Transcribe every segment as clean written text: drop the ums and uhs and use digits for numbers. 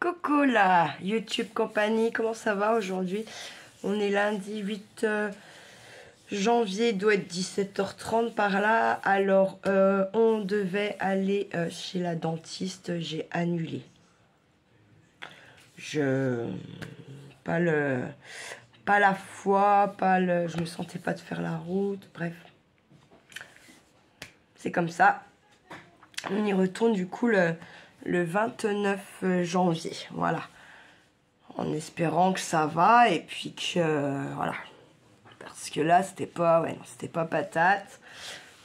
Coucou la YouTube compagnie, comment ça va aujourd'hui? On est lundi 8 janvier, il doit être 17h30 par là. Alors on devait aller chez la dentiste, j'ai annulé. Pas la foi, je me sentais pas de faire la route, bref. C'est comme ça. On y retourne du coup le 29 janvier, voilà. En espérant que ça va et puis que, voilà. Parce que là, c'était pas patate.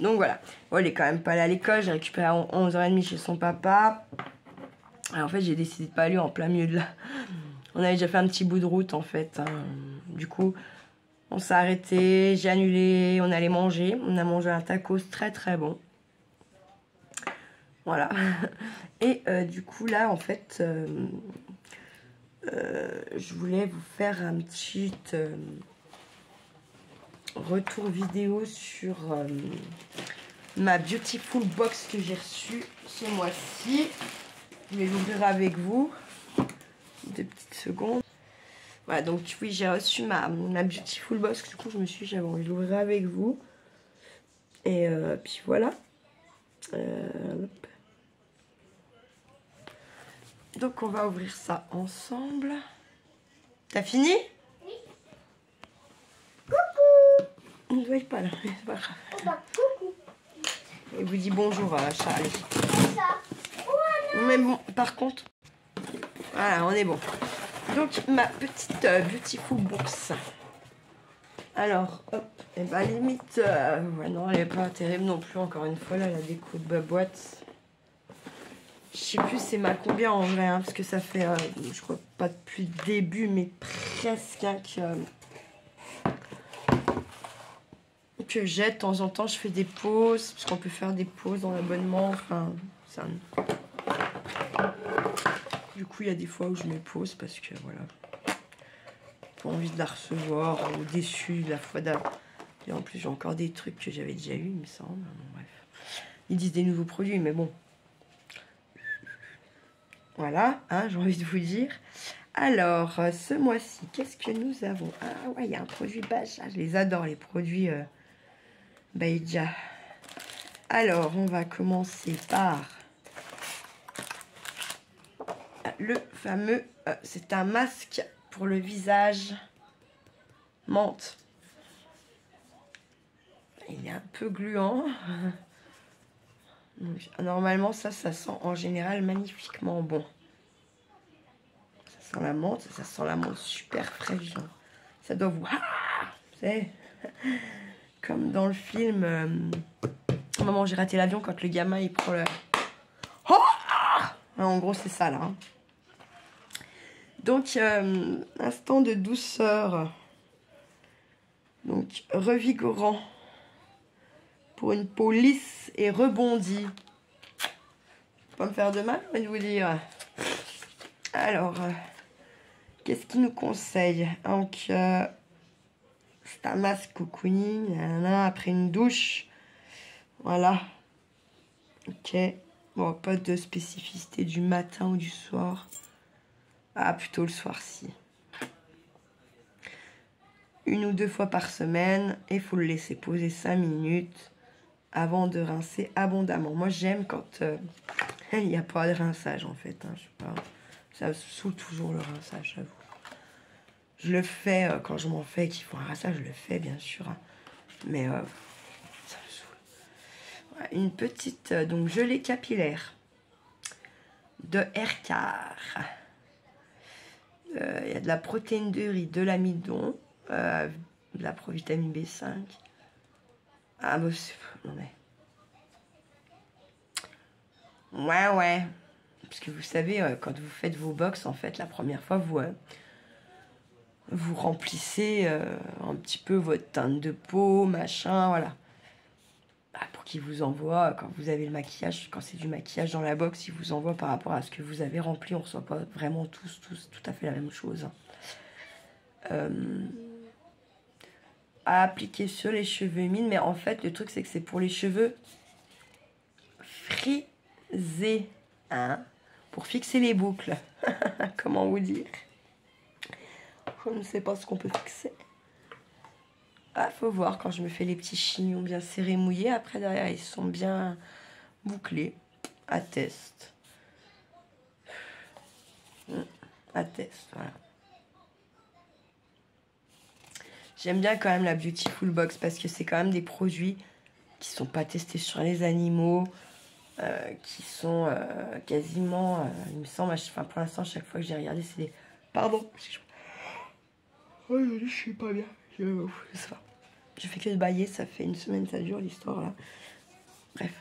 Donc voilà. Bon, elle est quand même pas allée à l'école, j'ai récupéré à 11h30 chez son papa. Alors en fait, j'ai décidé de pas aller en plein milieu de là. On avait déjà fait un petit bout de route en fait. Du coup, on s'est arrêté, j'ai annulé, on allait manger. On a mangé un tacos très très bon. Voilà. Et du coup, là, en fait, je voulais vous faire un petit retour vidéo sur ma Beautiful Box que j'ai reçue ce mois-ci. Je vais l'ouvrir avec vous. 2 petites secondes. Voilà, donc oui, j'ai reçu ma Beautiful Box. Du coup, je me suis dit, j'avais envie de l'ouvrir avec vous. Et puis voilà. Hop. Donc on va ouvrir ça ensemble. T'as fini? Oui. Coucou. On ne doit être pas là, c'est pas grave. Bah, coucou. Il vous dit bonjour à Charlie. Ça. Mais bon, par contre, voilà, on est bon. Donc ma petite Beautiful Box. Alors, hop, et bah limite, ouais, non, elle est pas terrible non plus, encore une fois, là, la déco de ma boîte. Je sais plus c'est ma combien en vrai, hein, parce que ça fait, je crois pas depuis le début, mais presque hein, que j'ai. De temps en temps, je fais des pauses, parce qu'on peut faire des pauses dans l'abonnement, enfin, ça... Du coup, il y a des fois où je me pause, parce que, voilà, pas envie de la recevoir, ou déçu de la fois d'avant. Et en plus, j'ai encore des trucs que j'avais déjà eu, il me semble. Bon, bref. Ils disent des nouveaux produits, mais bon. Voilà, hein, j'ai envie de vous dire. Alors, ce mois-ci, qu'est-ce que nous avons? Ah ouais, il y a un produit Baja. Je les adore, les produits Baja. Alors, on va commencer par le fameux... c'est un masque pour le visage menthe. Il est un peu gluant. Donc, normalement, ça sent en général magnifiquement bon. Ça sent la menthe, ça sent la menthe super fraîche. Ça doit vous... Ah, vous savez, comme dans le film Maman, j'ai raté l'avion, quand le gamin, il prend le... Oh, en gros, c'est ça, là. Hein. Donc, instant de douceur. Donc, revigorant. Pour une peau lisse et rebondie. Faut pas me faire de mal, je vais vous dire. Alors, qu'est-ce qu'il nous conseille? Donc, c'est un masque cocooning, après une douche. Voilà. Ok. Bon, pas de spécificité du matin ou du soir. Ah, plutôt le soir-ci. 1 ou 2 fois par semaine. Et il faut le laisser poser 5 minutes avant de rincer abondamment. Moi, j'aime quand il n'y a pas de rinçage, en fait. Hein, je sais pas. Ça me saoule toujours le rinçage, j'avoue. Je le fais quand je m'en fais, qu'il faut un rinçage, je le fais, bien sûr. Hein. Mais ça me saoule. Voilà, une petite donc gelée capillaire de Aircar. Il y a de la protéine de riz, de l'amidon, de la provitamine B5. Ah, bah, non mais... Ouais. Parce que vous savez, quand vous faites vos box, en fait, la première fois, vous remplissez un petit peu votre teinte de peau, machin, voilà. Bah, pour qu'il vous envoie, quand vous avez le maquillage, quand c'est du maquillage dans la box, il vous envoie par rapport à ce que vous avez rempli. On ne reçoit pas vraiment tous tout à fait la même chose. À appliquer sur les cheveux humides, mais en fait, le truc, c'est que c'est pour les cheveux frisés, hein, pour fixer les boucles. Comment vous dire? Je ne sais pas ce qu'on peut fixer. Ah, faut voir quand je me fais les petits chignons bien serrés, mouillés. Après, derrière, ils sont bien bouclés. À test. À test, voilà. J'aime bien quand même la Beautiful Box parce que c'est quand même des produits qui sont pas testés sur les animaux, qui sont quasiment, il me semble, enfin pour l'instant, chaque fois que j'ai regardé, c'est des... Pardon. Oh, je suis pas bien. Je sais pas. Je fais que de bailler, ça fait une semaine, ça dure l'histoire là. Bref.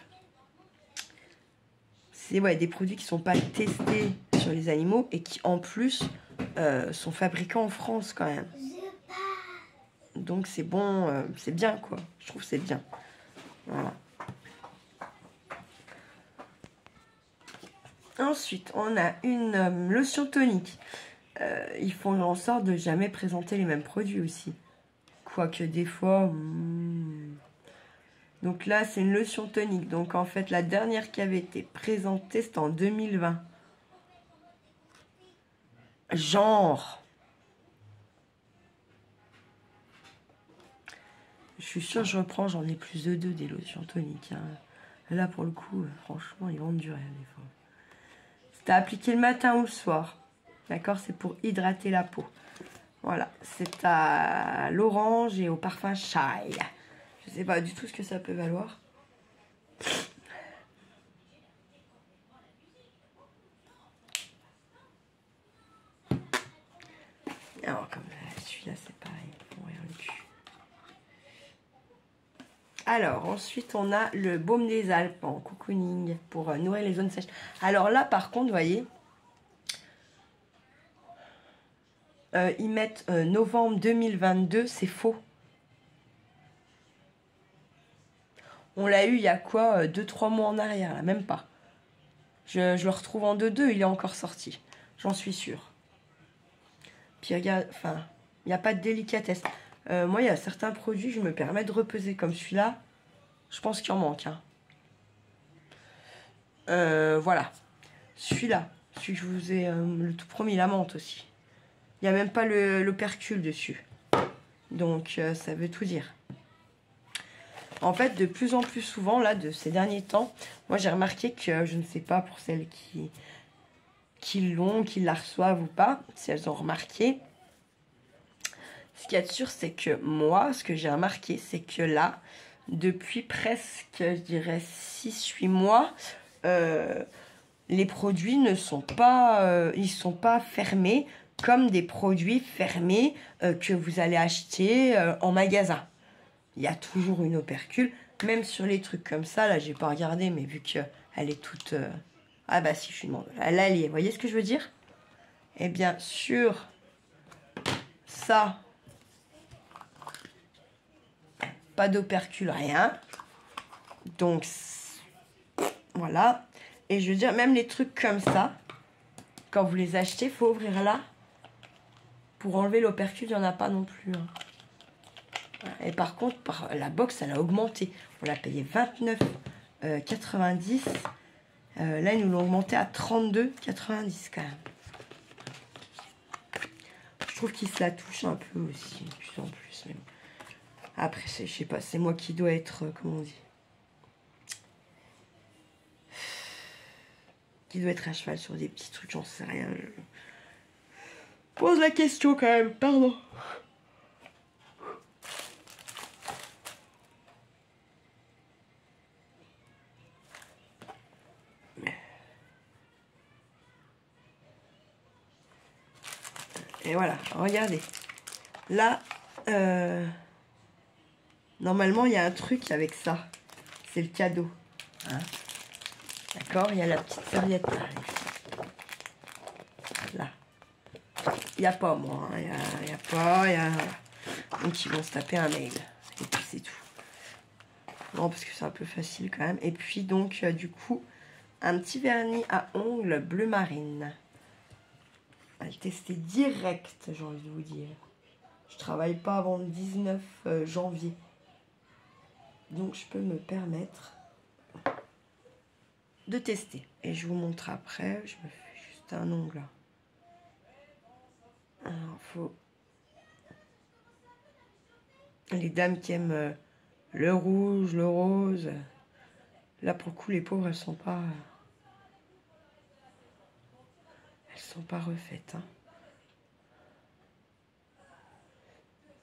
C'est ouais, des produits qui sont pas testés sur les animaux et qui en plus sont fabriqués en France quand même. Donc c'est bon, c'est bien quoi. Je trouve que c'est bien. Voilà. Ensuite, on a une lotion tonique. Ils font en sorte de jamais présenter les mêmes produits aussi. Quoique des fois... Donc là, c'est une lotion tonique. Donc en fait, la dernière qui avait été présentée, c'était en 2020. Genre... Je suis sûre, je reprends, j'en ai plus de deux des lotions toniques. Hein. Là, pour le coup, franchement, ils vendent du rêve des fois. C'est à appliquer le matin ou le soir. D'accord? C'est pour hydrater la peau. Voilà. C'est à l'orange et au parfum chai. Je sais pas du tout ce que ça peut valoir. Alors, comme celui-là, c'est pareil. Pour rien le cul. Alors, ensuite, on a le baume des Alpes en cocooning pour nourrir les zones sèches. Alors là, par contre, vous voyez, ils mettent novembre 2022, c'est faux. On l'a eu il y a quoi 2-3 mois en arrière, là, même pas. Je le retrouve en 2-2, il est encore sorti. J'en suis sûre. Puis regarde, enfin, il n'y a pas de délicatesse. Moi, il y a certains produits, je me permets de repeser comme celui-là. Je pense qu'il en manque. Hein. Voilà. Celui-là, celui que je vous ai... le tout premier, la menthe aussi. Il n'y a même pas l'opercule dessus. Donc, ça veut tout dire. En fait, de plus en plus souvent, là, de ces derniers temps, moi, j'ai remarqué que, je ne sais pas pour celles qui l'ont, qui la reçoivent ou pas, si elles ont remarqué. Ce qu'il y a de sûr, c'est que moi, ce que j'ai remarqué, c'est que là, depuis presque, je dirais, 6-8 mois, les produits ne sont pas, ils sont pas fermés comme des produits fermés que vous allez acheter en magasin. Il y a toujours une opercule, même sur les trucs comme ça, là, j'ai pas regardé, mais vu qu'elle est toute... Ah bah si, je suis demandée. Là, elle y est. Vous voyez ce que je veux dire? Eh bien, sur ça, pas d'opercule, rien. Donc, voilà. Et je veux dire, même les trucs comme ça, quand vous les achetez, il faut ouvrir là. Pour enlever l'opercule, il n'y en a pas non plus. Hein. Et par contre, la box, elle a augmenté. On l'a payé 29,90. Là, ils nous l'ont augmenté à 32,90 quand même. Je trouve qu'ils se la touchent un peu aussi, de plus en plus. Mais bon. Après, je sais pas, c'est moi qui dois être, comment on dit, qui doit être à cheval sur des petits trucs, j'en sais rien. Je pose la question quand même, pardon. Et voilà, regardez. Là, normalement, il y a un truc avec ça. C'est le cadeau. Hein, d'accord? Il y a la petite serviette là. Là. Il n'y a pas, moi. Il n'y a pas. Donc, ils vont se taper un mail. Et puis, c'est tout. Non, parce que c'est un peu facile quand même. Et puis, donc, du coup, un petit vernis à ongles bleu marine. À le tester direct, j'ai envie de vous dire. Je travaille pas avant le 19 janvier. Donc, je peux me permettre de tester. Et je vous montre après. Je me fais juste un ongle. Alors, faut... Les dames qui aiment le rouge, le rose. Là, pour le coup, les pauvres, elles sont pas... Elles sont pas refaites, hein.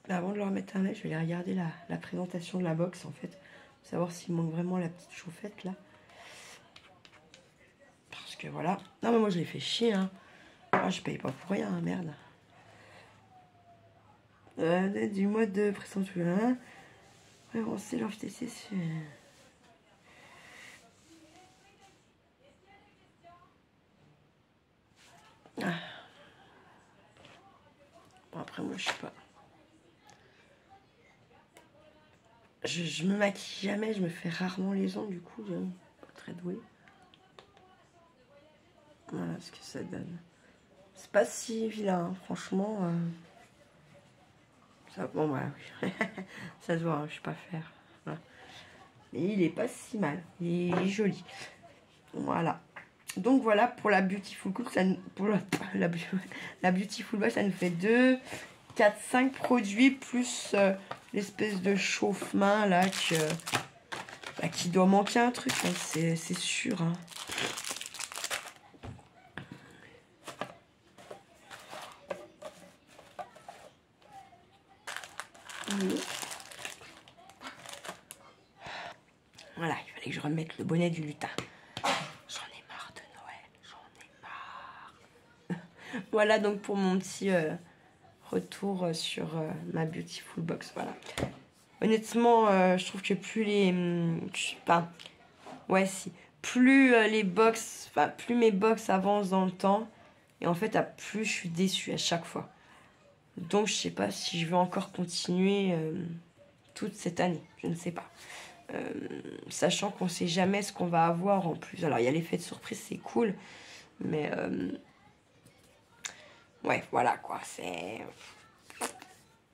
Avant de leur mettre un œil, je vais aller regarder la présentation de la box, en fait. Pour savoir s'il manque vraiment la petite chauffette, là. Parce que voilà. Non, mais moi, je les fais chier, hein. Moi, je paye pas pour rien, hein, merde. Du mode de présentation, hein. Ouais, on sait leur FTC, c'est... Ah. Bon, après, moi, je sais pas. Je me maquille jamais, je me fais rarement les ongles, du coup, je suis pas très douée. Voilà ce que ça donne. C'est pas si vilain, hein, franchement. Ça, bon, voilà, oui. Ça se voit, hein, je sais pas faire. Voilà. Mais il est pas si mal, il est joli. Voilà. Donc voilà pour la Beautiful Cook, ça, pour la Beautiful Box, ça nous fait 2, 4, 5 produits plus l'espèce de chauffe-main là qui doit manquer un truc, hein, c'est sûr. Hein. Voilà, il fallait que je remette le bonnet du lutin. J'en ai marre de Noël, j'en ai marre. Voilà donc pour mon petit retour sur ma Beautiful Box, voilà. Honnêtement, je trouve que plus les... Enfin, ouais, si. Plus les box... Enfin, plus mes box avancent dans le temps. Et en fait, plus je suis déçue à chaque fois. Donc, je sais pas si je vais encore continuer toute cette année. Je ne sais pas. Sachant qu'on sait jamais ce qu'on va avoir en plus. Alors, il y a l'effet de surprise, c'est cool. Mais... ouais, voilà, quoi. C'est...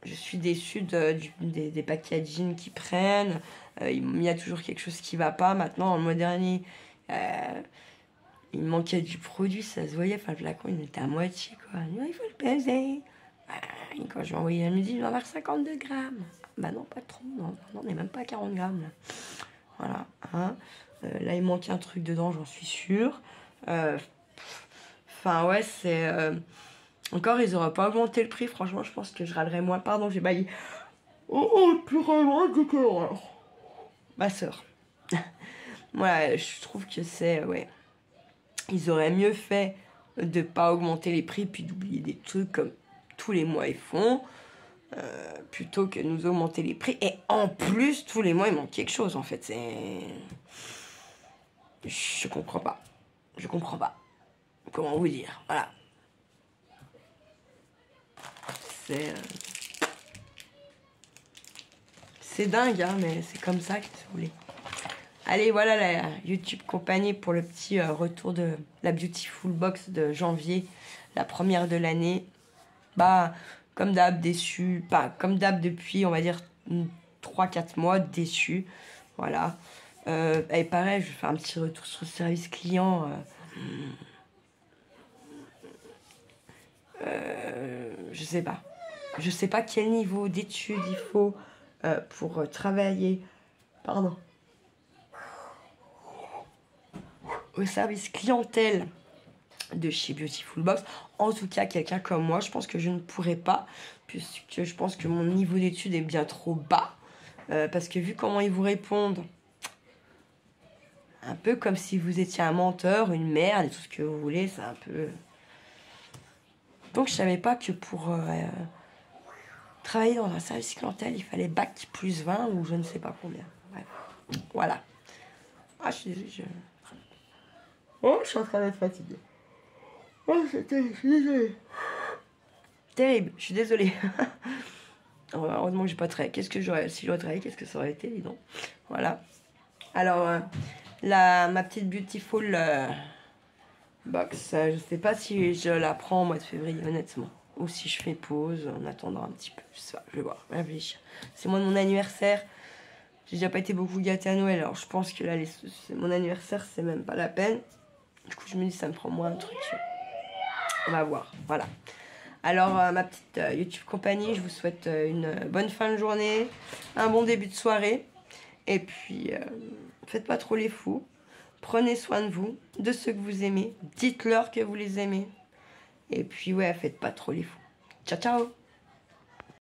Je suis déçue des packaging qu'ils prennent. Il y a toujours quelque chose qui va pas. Maintenant, le mois dernier, il manquait du produit, ça se voyait. Enfin, le flacon, il était à moitié, quoi. Il faut le peser. Et quand je lui ai envoyé à midi, il va avoir 52 grammes. Bah non, pas trop. Non, on n'est même pas à 40 grammes. Là. Voilà. Hein. Là, il manque un truc dedans, j'en suis sûre. Enfin, ouais, c'est... Encore, ils auraient pas augmenté le prix. Franchement, je pense que je râlerais moins. Pardon, j'ai bailli. Oh, purée, moi, du cœur. Ma soeur. Ouais, je trouve que c'est... Ouais. Ils auraient mieux fait de pas augmenter les prix puis d'oublier des trucs comme tous les mois ils font. Plutôt que de nous augmenter les prix. Et en plus, tous les mois, il manque quelque chose, en fait. C'est... Je comprends pas. Je comprends pas. Comment vous dire? Voilà. C'est dingue, hein, mais c'est comme ça que vous voulez. Allez, voilà la YouTube compagnie pour le petit retour de la Beautiful Box de janvier, la première de l'année. Bah, comme d'hab, déçu. Pas comme d'hab depuis, on va dire, 3-4 mois, déçu. Voilà. Et pareil, je vais faire un petit retour sur le service client. Je sais pas. Je sais pas quel niveau d'études il faut pour travailler. Pardon. Au service clientèle de chez Beautiful Box. En tout cas, quelqu'un comme moi, je pense que je ne pourrais pas, puisque je pense que mon niveau d'études est bien trop bas. Parce que vu comment ils vous répondent, un peu comme si vous étiez un menteur, une merde et tout ce que vous voulez, c'est un peu... Donc je savais pas que pour travailler dans un service clientèle, il fallait bac plus 20 ou je ne sais pas combien. Bref. Voilà. Ah, je suis désolée. Oh, je suis en train d'être fatiguée. Oh, je suis désolée. Terrible, je suis désolée. Heureusement que j'ai pas travaillé. Qu'est-ce que j'aurais... Si j'aurais travaillé, qu'est-ce que ça aurait été, dis donc. Voilà. Alors, ma petite Beautiful Box, je sais pas si je la prends au mois de février, honnêtement. Ou si je fais pause en attendant un petit peu. Je vais voir, réfléchir. C'est moi de mon anniversaire. J'ai déjà pas été beaucoup gâtée à Noël, alors je pense que là, mon anniversaire, c'est même pas la peine. Du coup, je me dis, ça me prend moins un truc. On va voir, voilà. Alors, ma petite YouTube compagnie, je vous souhaite une bonne fin de journée, un bon début de soirée. Et puis, faites pas trop les fous. Prenez soin de vous, de ceux que vous aimez. Dites-leur que vous les aimez. Et puis, ouais, faites pas trop les fous. Ciao, ciao!